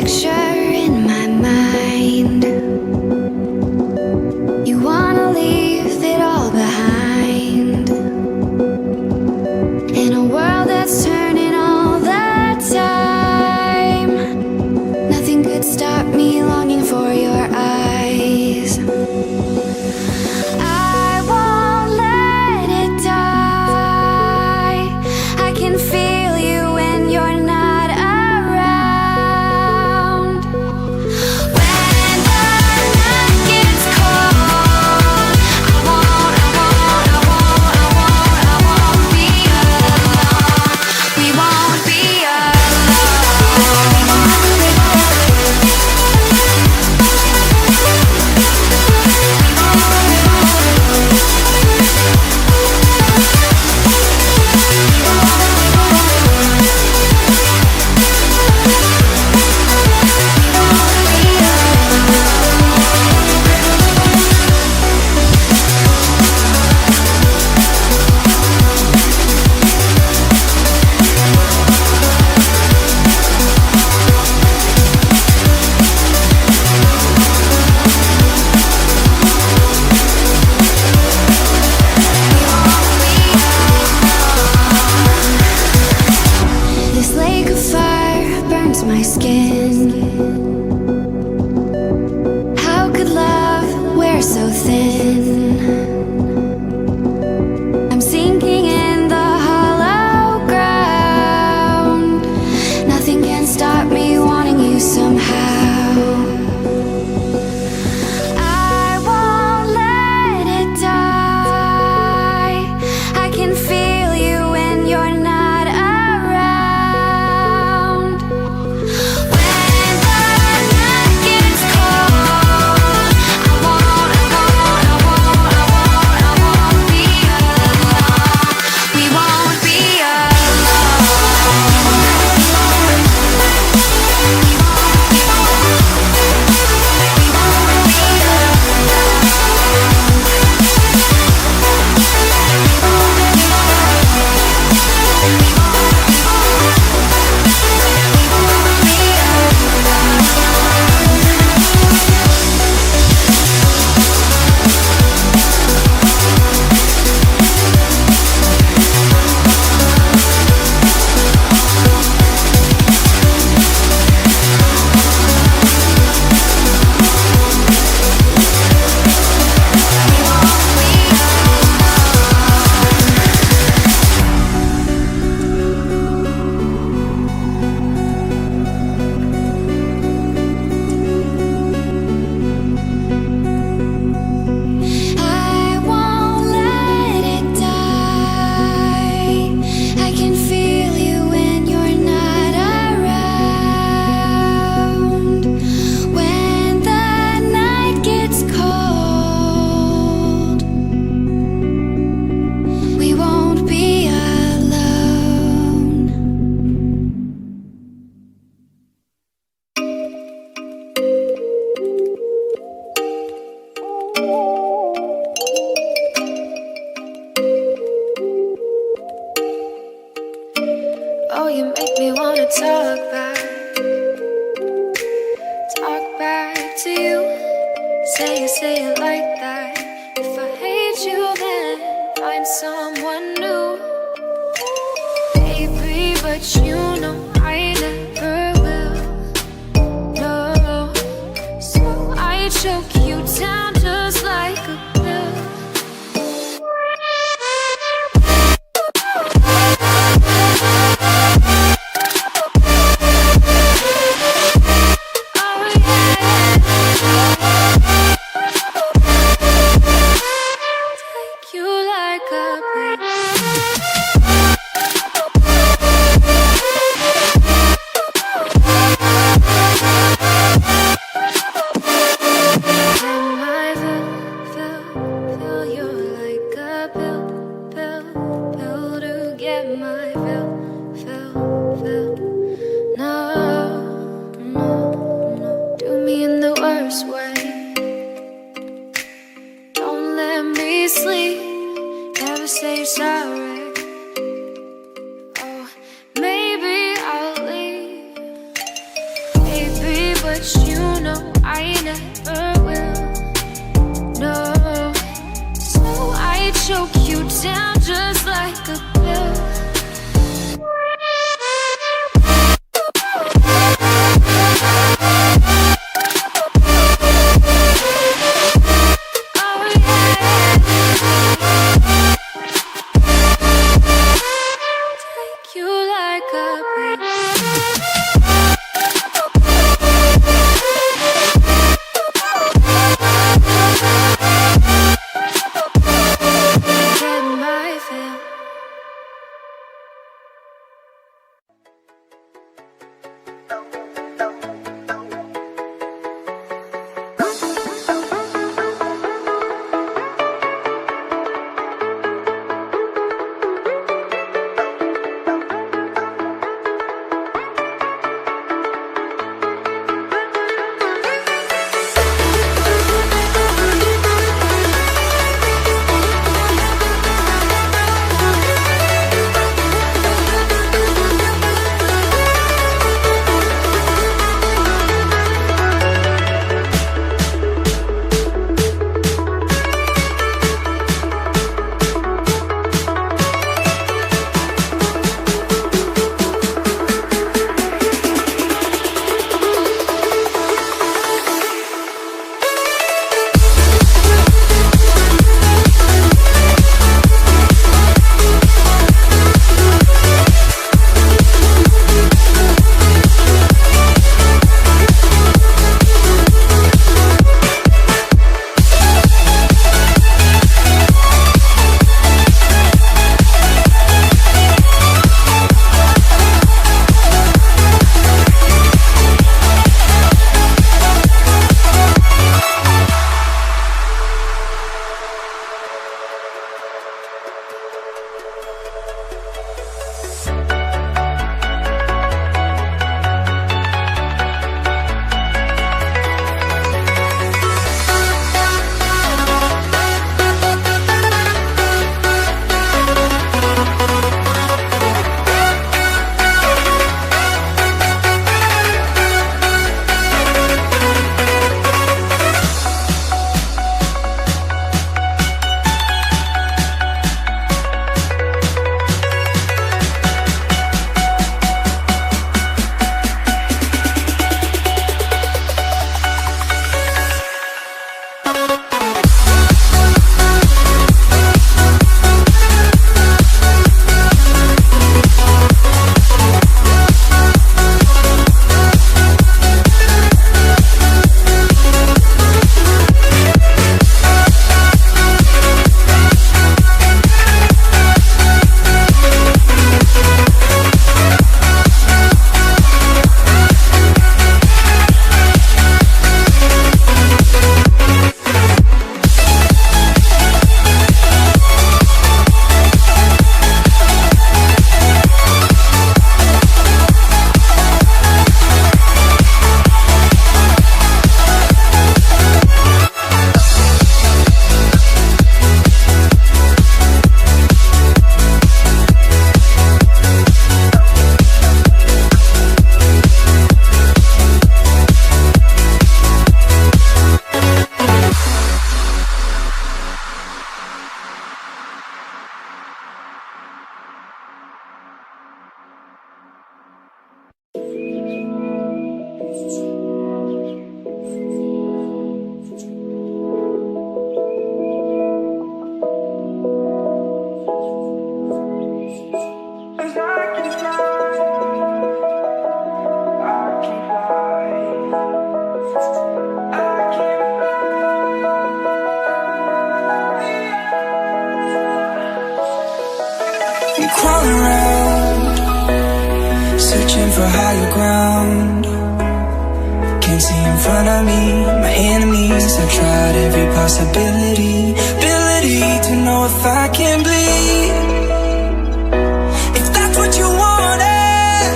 picture in my mind. You wanna leave it all behind in a world that's turning all the time. Nothing could stop me longing for your eyes. I won't let it die. I can feel you when you're not around. When the night gets cold, I won't be alone. We won't be This lake of fire burns my skin. How could love wear so thin? I'm sinking in the hollow ground. Nothing can stop me wanting you somehow. I won't let it die. I can feel you when you're not around. When the night gets cold, I won't be alone. We won't be I won't let it die. I can feel you when you're not around. When the night gets cold, we won't be alone. Oh, you make me wanna talk back to you. Say it like that. If I hate you, then find someone new. Baby, but you know I never will. No, so I choke you down just like a pill. Oh yeah. baby, but you know I never will. No, so I choke you down just like a pill. for higher ground. Can't see in front of me, my enemies. I've tried every possibility, ability to know if I can bleed. If that's what you wanted,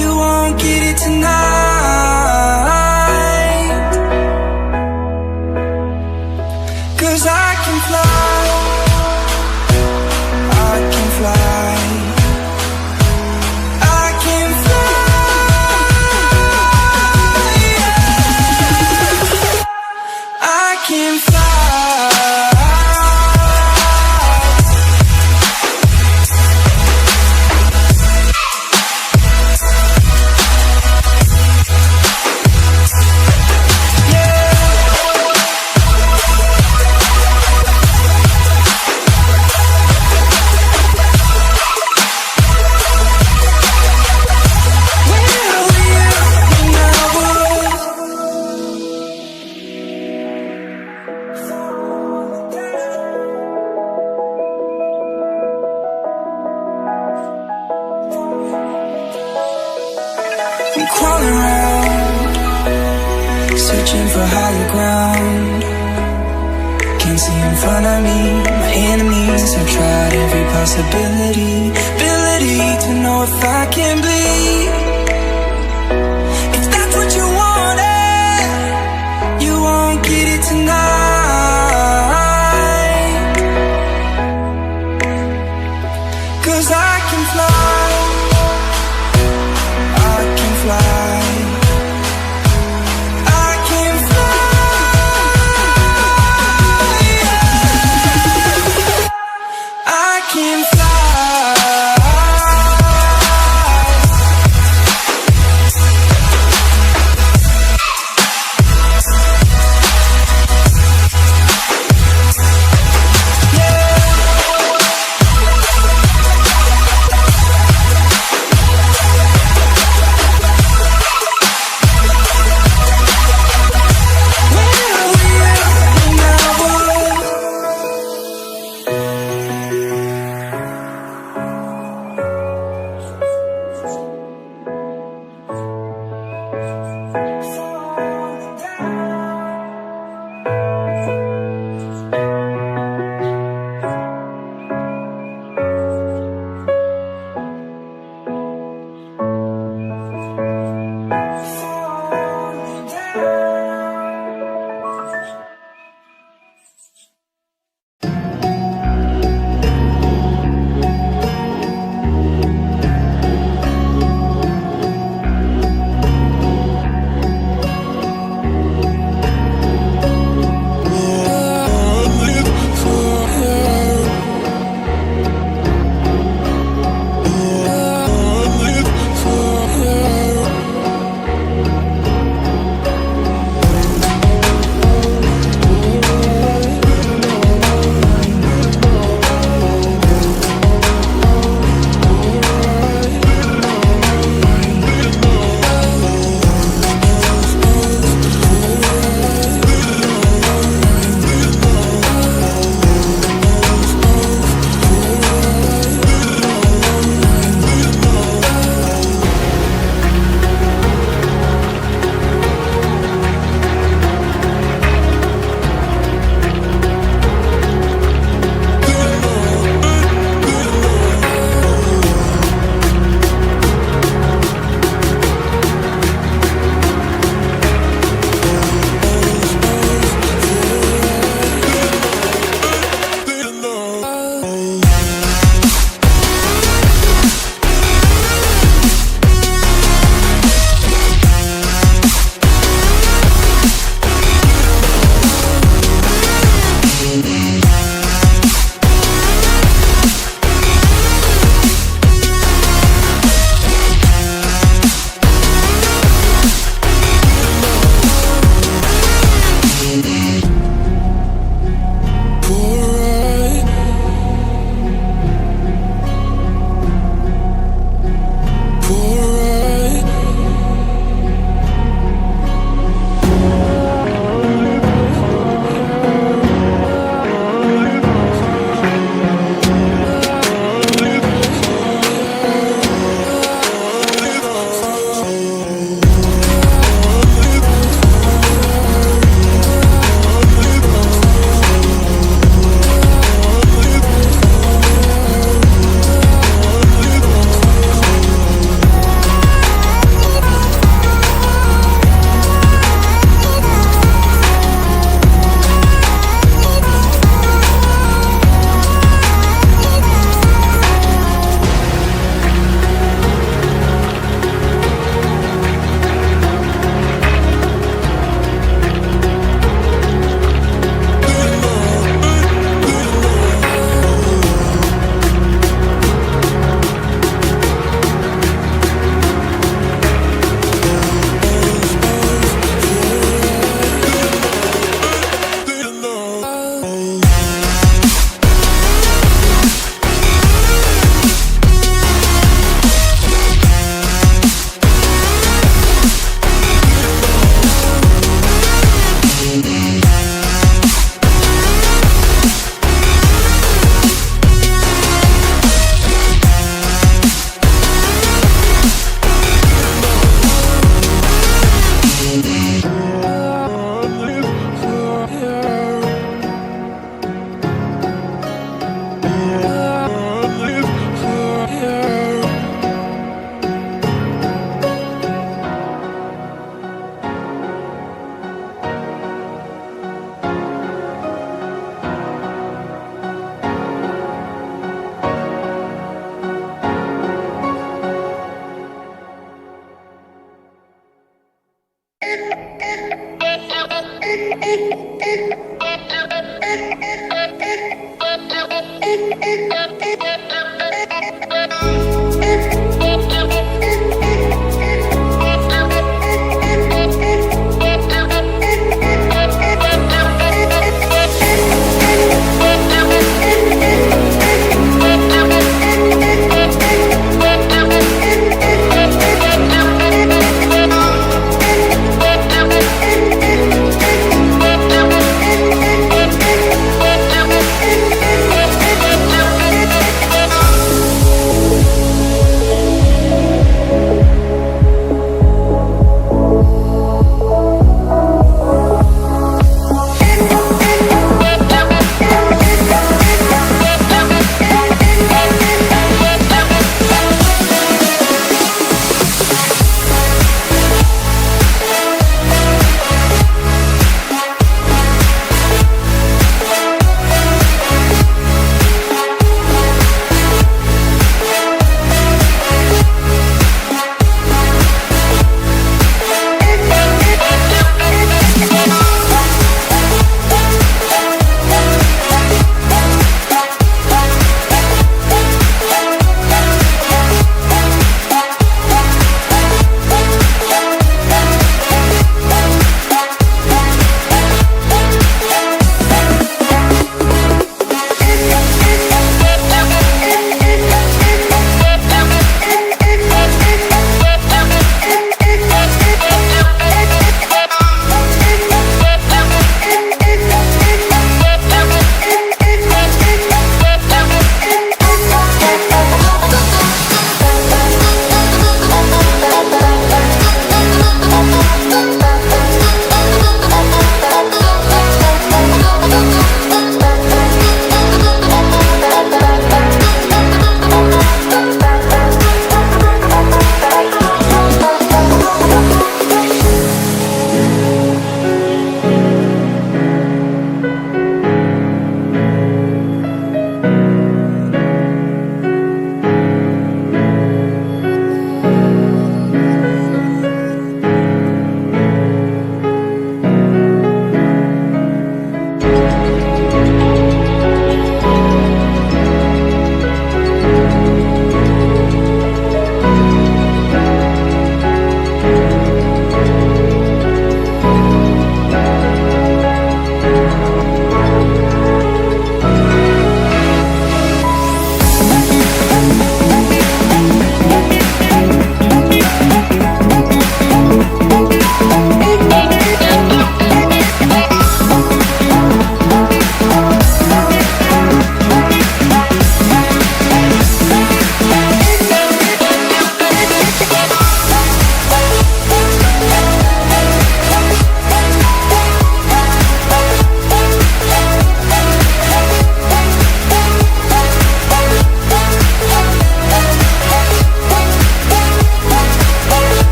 you won't get it tonight. 'Cause I can fly, I can fly. I can fly. crawling around, searching for higher ground. Can't see in front of me, my enemies. I've tried every possibility, ability to know if I can bleed. If that's what you wanted, you won't get it tonight. 'Cause I can fly, I can fly, I can fly, I can fly.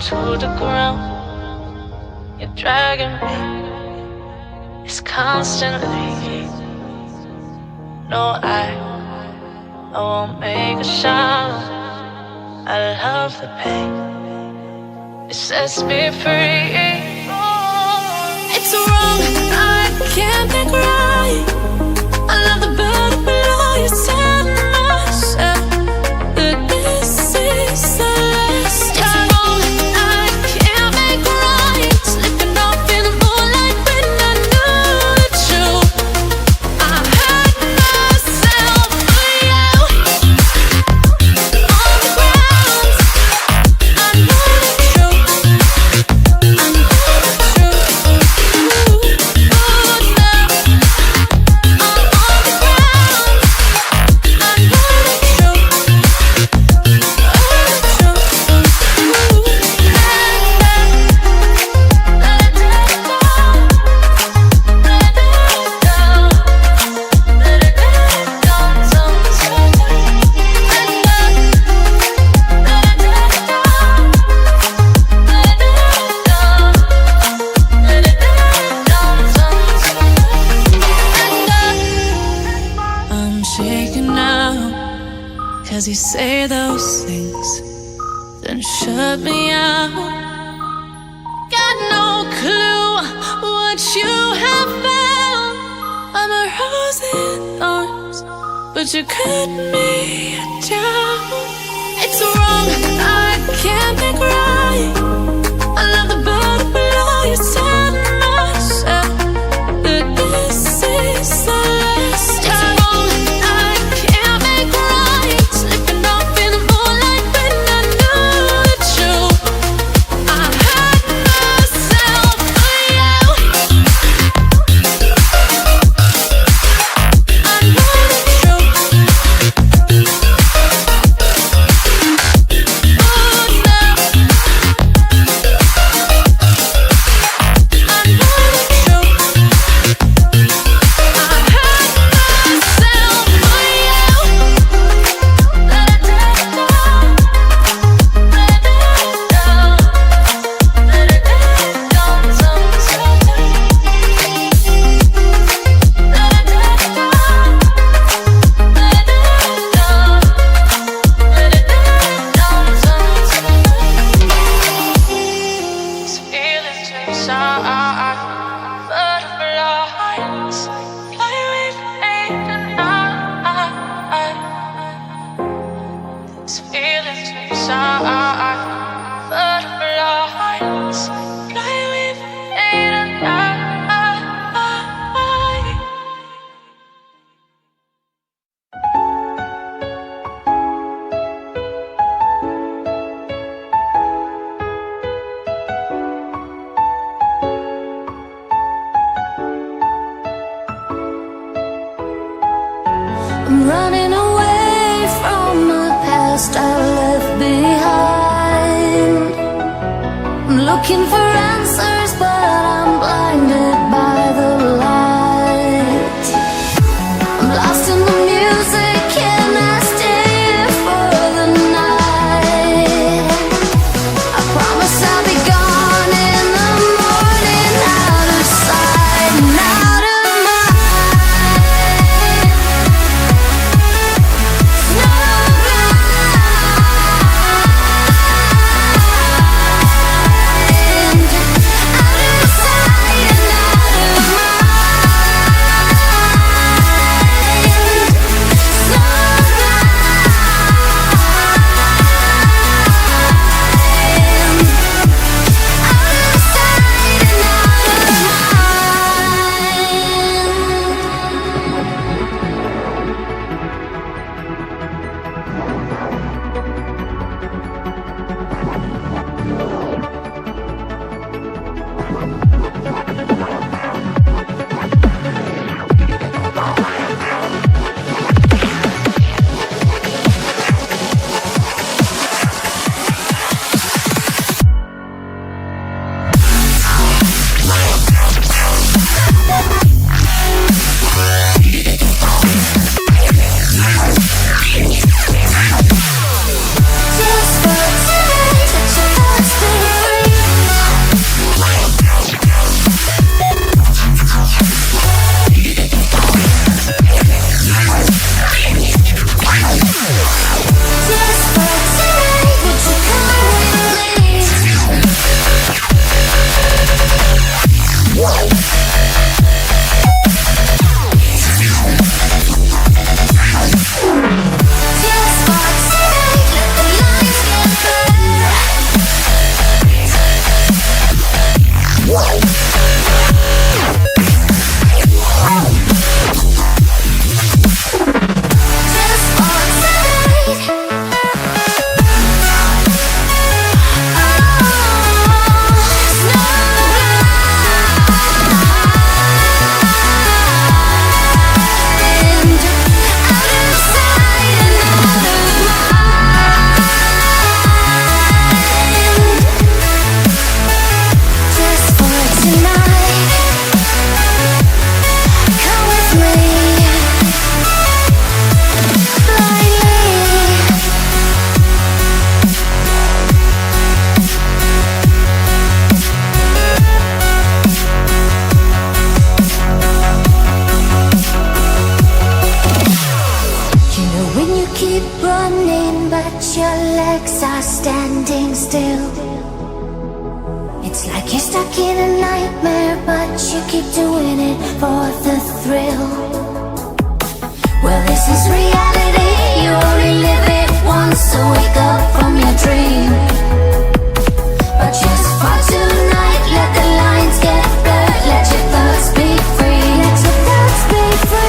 to the ground. You're dragging me, it's constantly. No, I won't make a sound. I love the pain, it sets me free. It's wrong, I can't think right. I love the bird below you, set myself 'cause you say those things, then shut me out. Got no clue what you have found. I'm a rose in thorns, but you cut me down. It's wrong, I can't make right. I love the butterfly you set myself, but this is the last time. It's wrong, I can't make right. Slipping off in the moonlight when I knew the truth. I hurt myself for you. I know the truth. Oh no. I know the truth. I hurt myself for you. Let it down. Let it down. Let it down. Sometimes. Let it down. Let it down. Let it down sometimes. These feelings inside, butterflies fly with me tonight. These feelings inside, butterflies fly with me tonight. I'm running away from the past I left behind. I'm looking for answers, but I'm blinded by the light. I'm lost in the music, can I stay here for the night? I promise I'll be gone in the morning, out of sight and out of mind. Out of sight and out of mind. your legs are standing still. It's like you're stuck in a nightmare, but you keep doing it for the thrill. Well, this is reality, you only live it once, so wake up from your dream. But just for tonight, let the lines get blurred. Let your thoughts be free. Let your thoughts be free.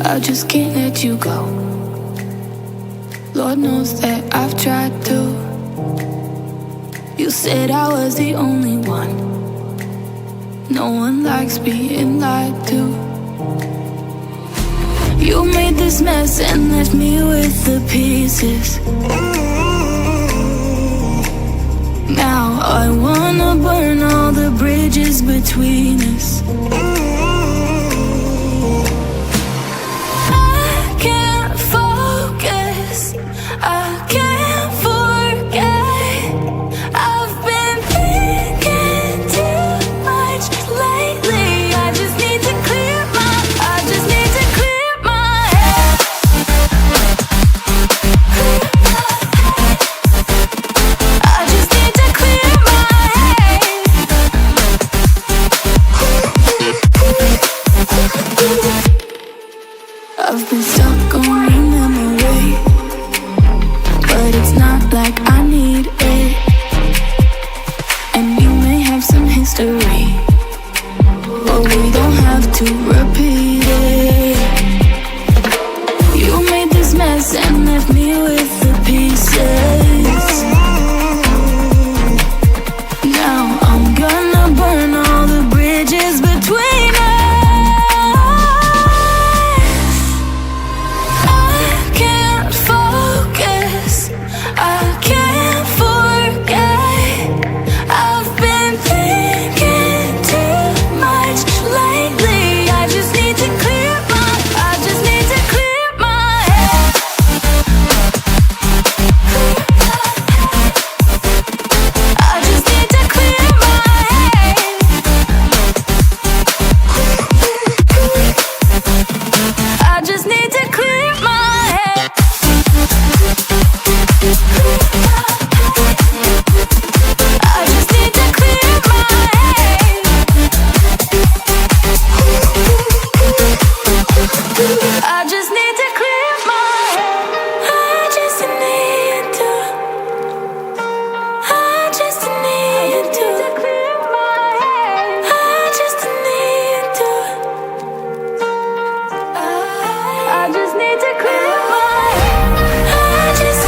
I just can't let you go. Lord knows that I've tried to. You said I was the only one. No one likes being lied to. You made this mess and left me with the pieces. Now I wanna burn all the bridges between us. I can't forget. I've been thinking too much lately. I just need to clear my head. I just need to clear my head. I've been stuck on your memory, but it's not like I need it. And we may have some history, but we don't have to repeat it. You made this mess and left me with the pieces. Now I'm gonna burn all the bridges between us. I can't focus, I can't forget. I've been thinking too much lately. I just need to clear my head. I just need to clear my head. I just need to clear my head. I just need to clear my head. I just need to clear my head. I just need to. I just need to clear my head. I just need to. I just need to clear my head. I just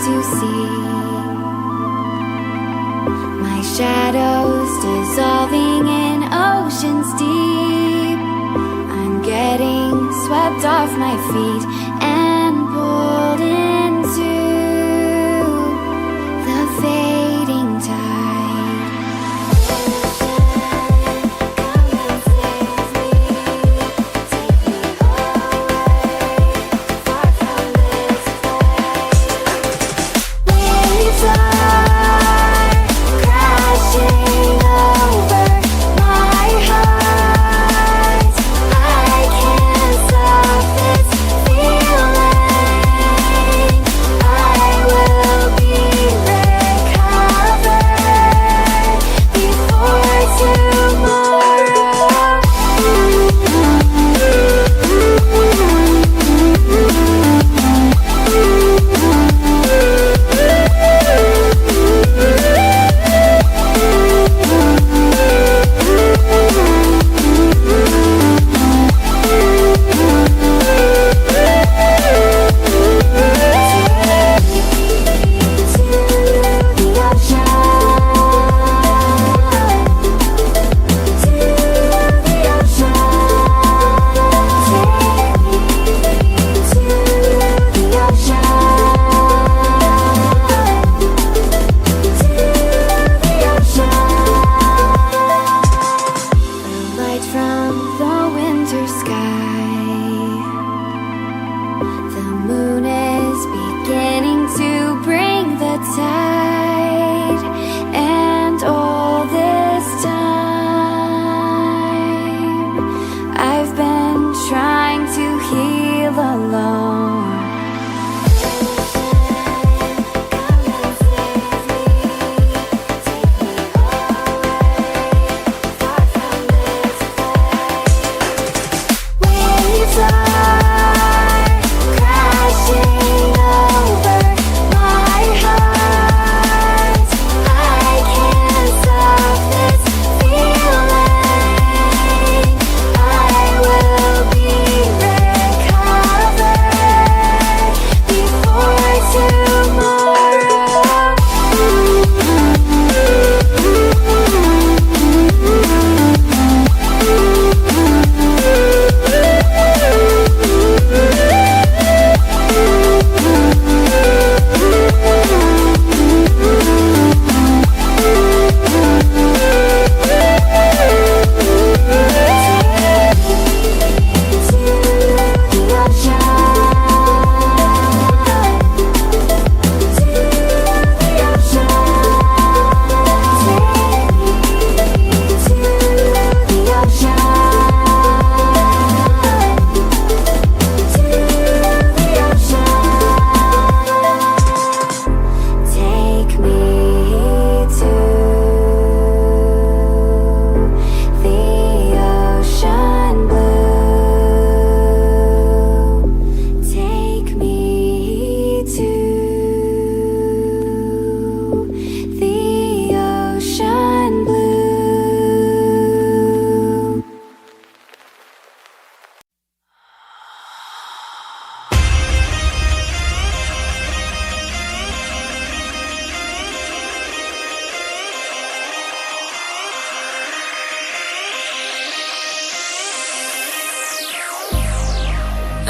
to see my shadows dissolving in oceans deep. I'm getting swept off my feet and pulled into the fading tide. Come and save me, take me away, far from this place. Waves are crashing over my heart. I can't stop this feeling. I will be recovered before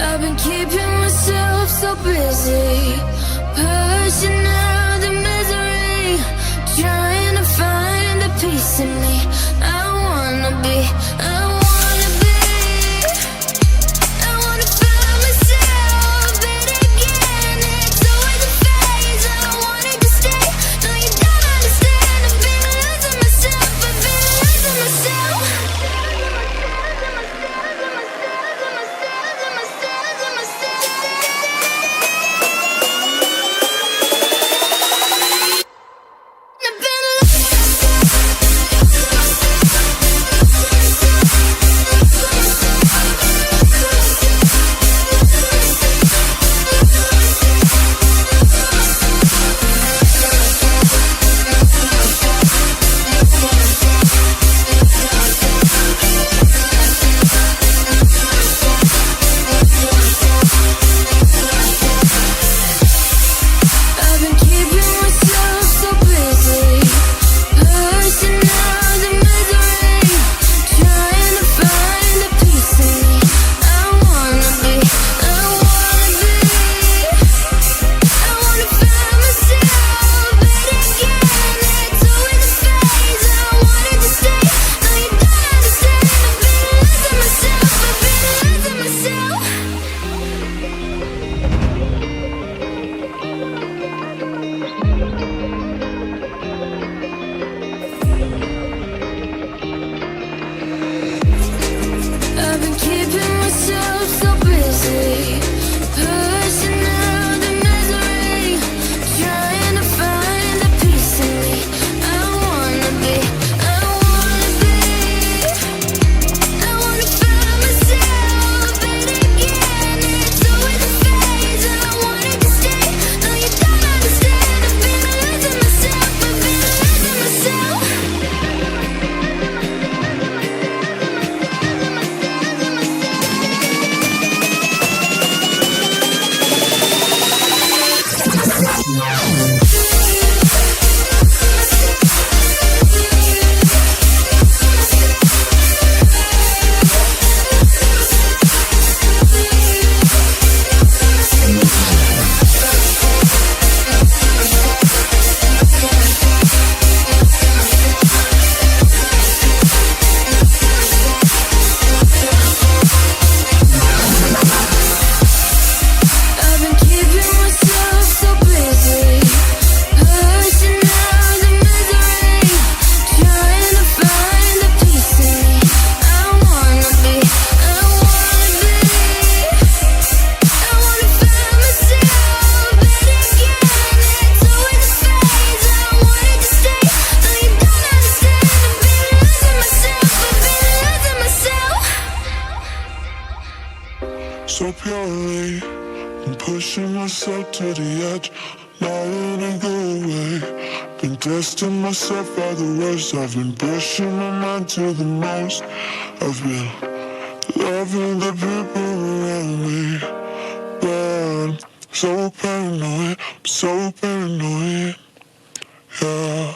I've been keeping myself so busy, pushing out the misery, trying to find the peace in me. I wanna be, I wanna be, I wanna find myself but again. It's always a phase, I wanted to stay. No, you don't understand. I've been losing myself, I've been losing myself. I've been keeping myself so busy, pushing out the misery, trying to find the peace in me. I wanna be, I wanna find myself, but again, it's always a phase. I wanted to stay, no you don't understand. I've been losing myself, So purely, I'm pushing myself to the edge, not letting go away. Been testing myself by the worst. I've been pushing my mind to the most. I've been loving the people around me, but I'm so paranoid, I'm so paranoid, yeah.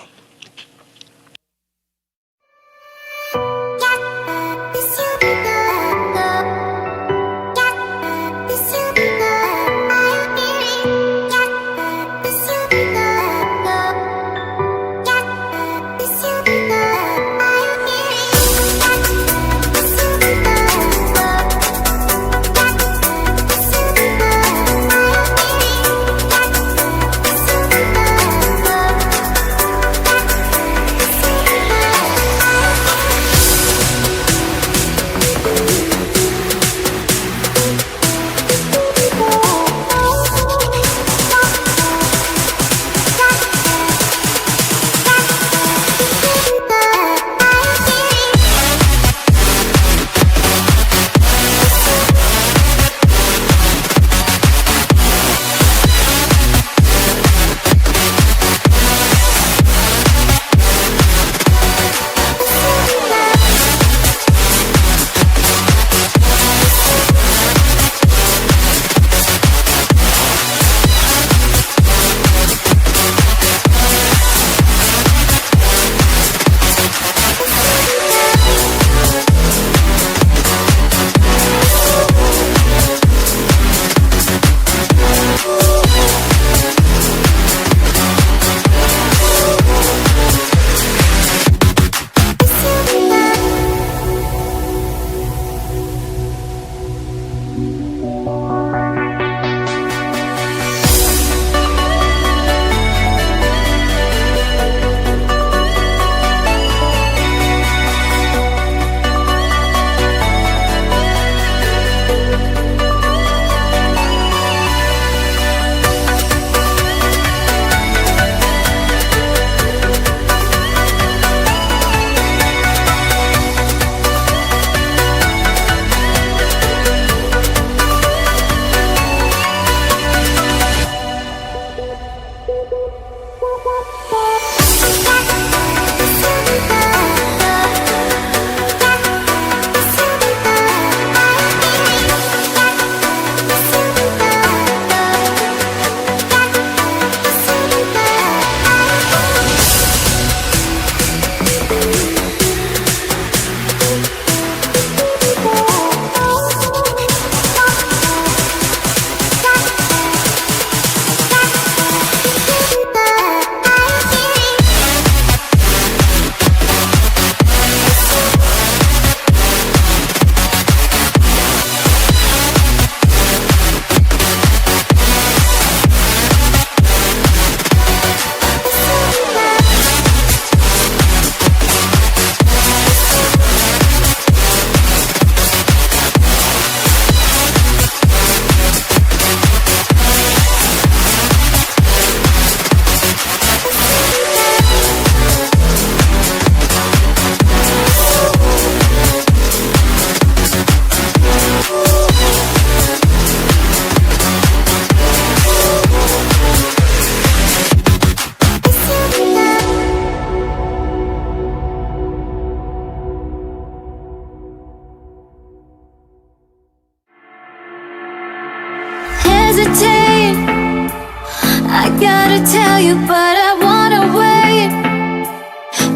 gotta tell you, but I wanna wait.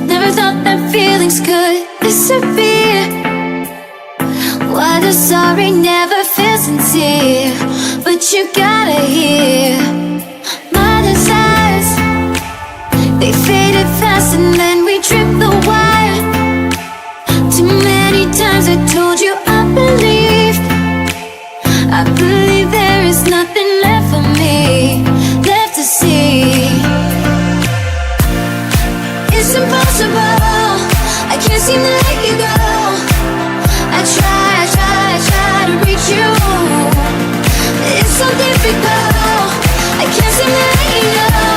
Never thought that feelings could disappear. Why the sorry never feel sincere? But you gotta hear my desires. They faded fast and then we tripped the wire. Too many times I told you I believe there is nothing left for me, left to see. It's impossible, I can't seem to let you go. I try to reach you. It's so difficult, I can't seem to let you know.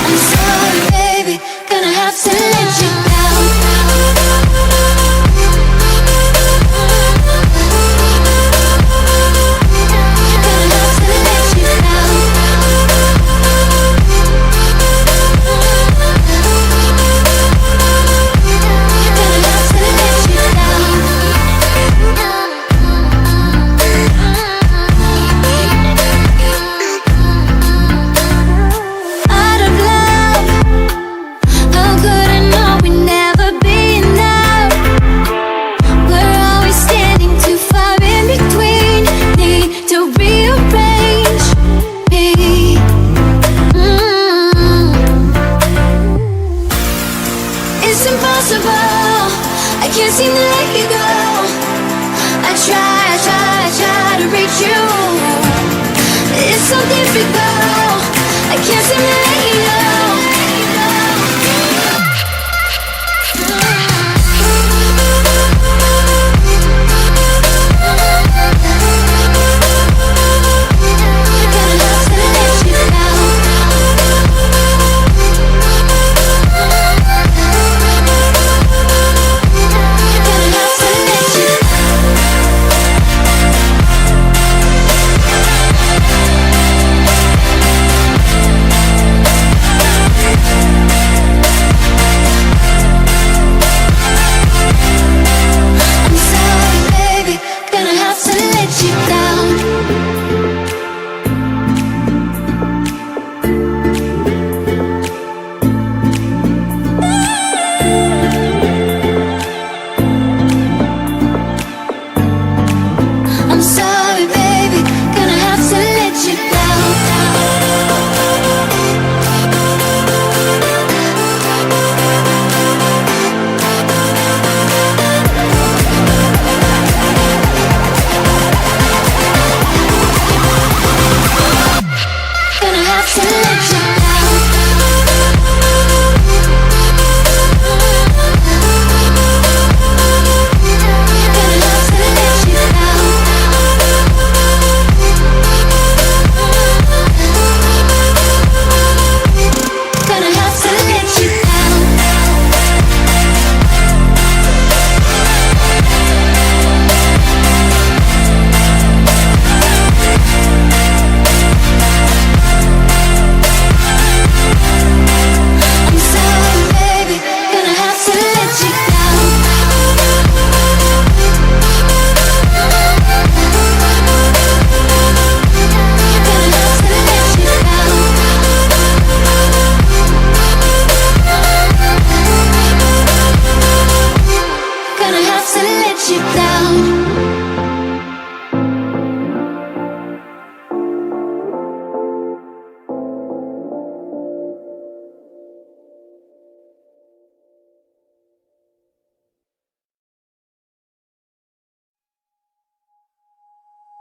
I'm sorry, baby, gonna have to let you down. I can't seem to let you go. I try to reach you. It's so difficult, I can't seem to let you go.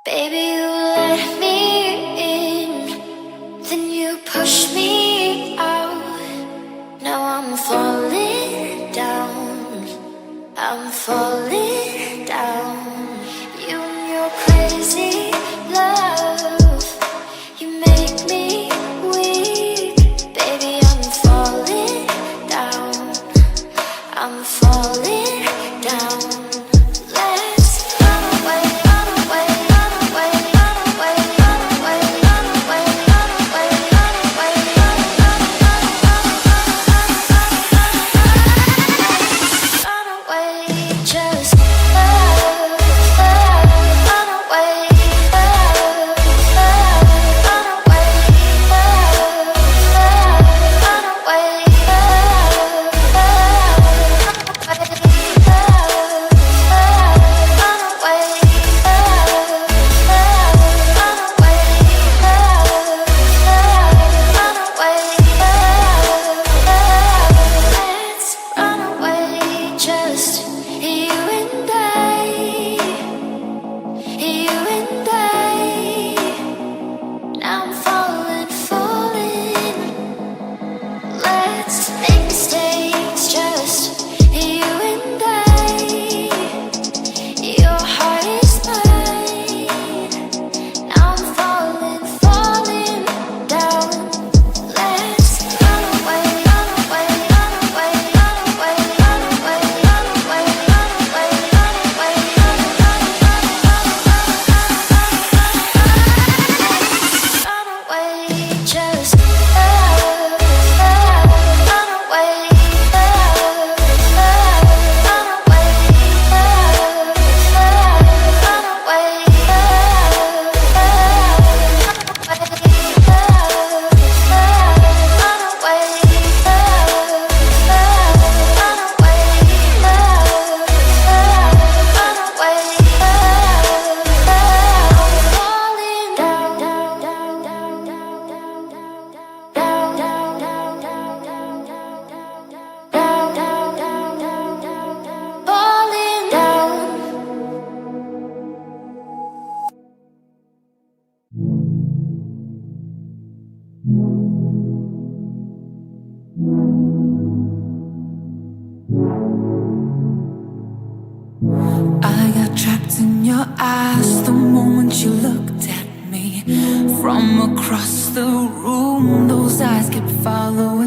Baby, you let me in, then you push me out. Now I'm falling down, I'm falling down. You and your crazy love, you make me weak. Baby, I'm falling down, I'm falling down. Let's run away, run away, run away, run away, run away, run away, run away, run away, run away. eyes the moment you looked at me. From across the room, those eyes kept following